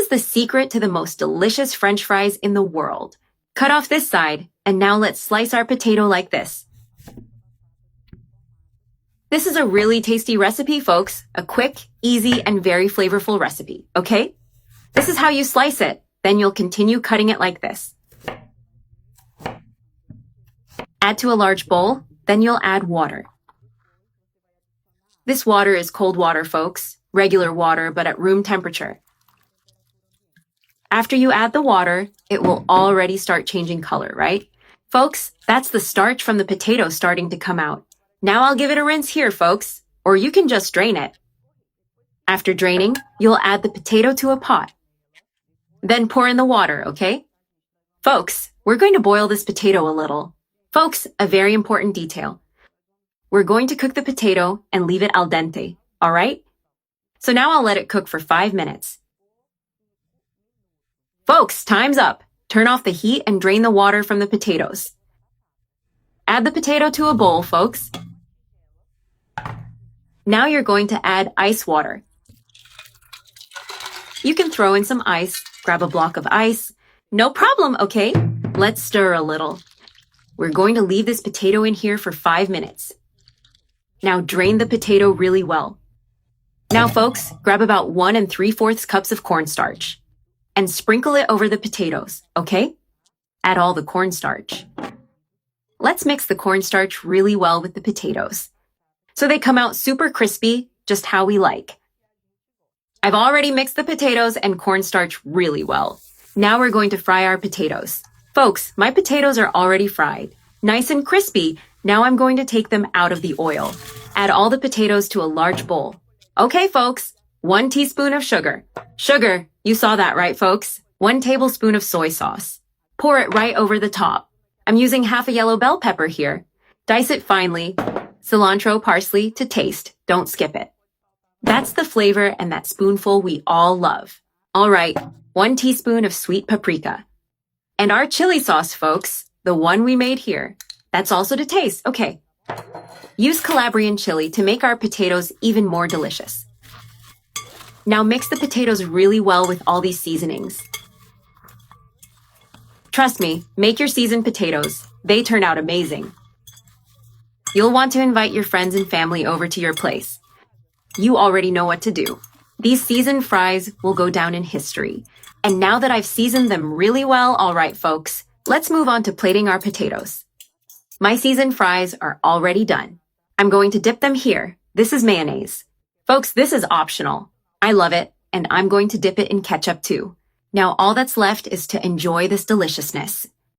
is the secret to the most delicious French fries in the world. Cut off this side, and now let's slice our potato like this. This is a really tasty recipe, folks. A quick, easy, and very flavorful recipe, okay? This is how you slice it. Then you'll continue cutting it like this. Add to a large bowl, then you'll add water. This water is cold water, folks. Regular water, but at room temperature. After you add the water, it will already start changing color, right? Folks, that's the starch from the potato starting to come out. Now I'll give it a rinse here, folks, or you can just drain it. After draining, you'll add the potato to a pot. Then pour in the water, okay? Folks, we're going to boil this potato a little. Folks, a very important detail. We're going to cook the potato and leave it al dente, all right? So now I'll let it cook for 5 minutes. Folks, time's up. Turn off the heat and drain the water from the potatoes. Add the potato to a bowl, folks. Now you're going to add ice water. You can throw in some ice, grab a block of ice. No problem, okay? Let's stir a little. We're going to leave this potato in here for 5 minutes. Now drain the potato really well. Now, folks, grab about 1 3/4 cups of cornstarch and sprinkle it over the potatoes, okay? Add all the cornstarch. Let's mix the cornstarch really well with the potatoes so they come out super crispy, just how we like. I've already mixed the potatoes and cornstarch really well. Now we're going to fry our potatoes. Folks, my potatoes are already fried, nice and crispy. Now I'm going to take them out of the oil. Add all the potatoes to a large bowl. Okay, folks, 1 teaspoon of sugar. Sugar, you saw that right, folks? 1 tablespoon of soy sauce. Pour it right over the top. I'm using half a yellow bell pepper here. Dice it finely. Cilantro, parsley to taste. Don't skip it. That's the flavor and that spoonful we all love. All right, 1 teaspoon of sweet paprika. And our chili sauce, folks, the one we made here. That's also to taste. Okay. Use Calabrian chili to make our potatoes even more delicious. Now mix the potatoes really well with all these seasonings. Trust me, make your seasoned potatoes. They turn out amazing. You'll want to invite your friends and family over to your place. You already know what to do. These seasoned fries will go down in history. And now that I've seasoned them really well, all right, folks, let's move on to plating our potatoes. My seasoned fries are already done. I'm going to dip them here. This is mayonnaise. Folks, this is optional. I love it, and I'm going to dip it in ketchup too. Now all that's left is to enjoy this deliciousness.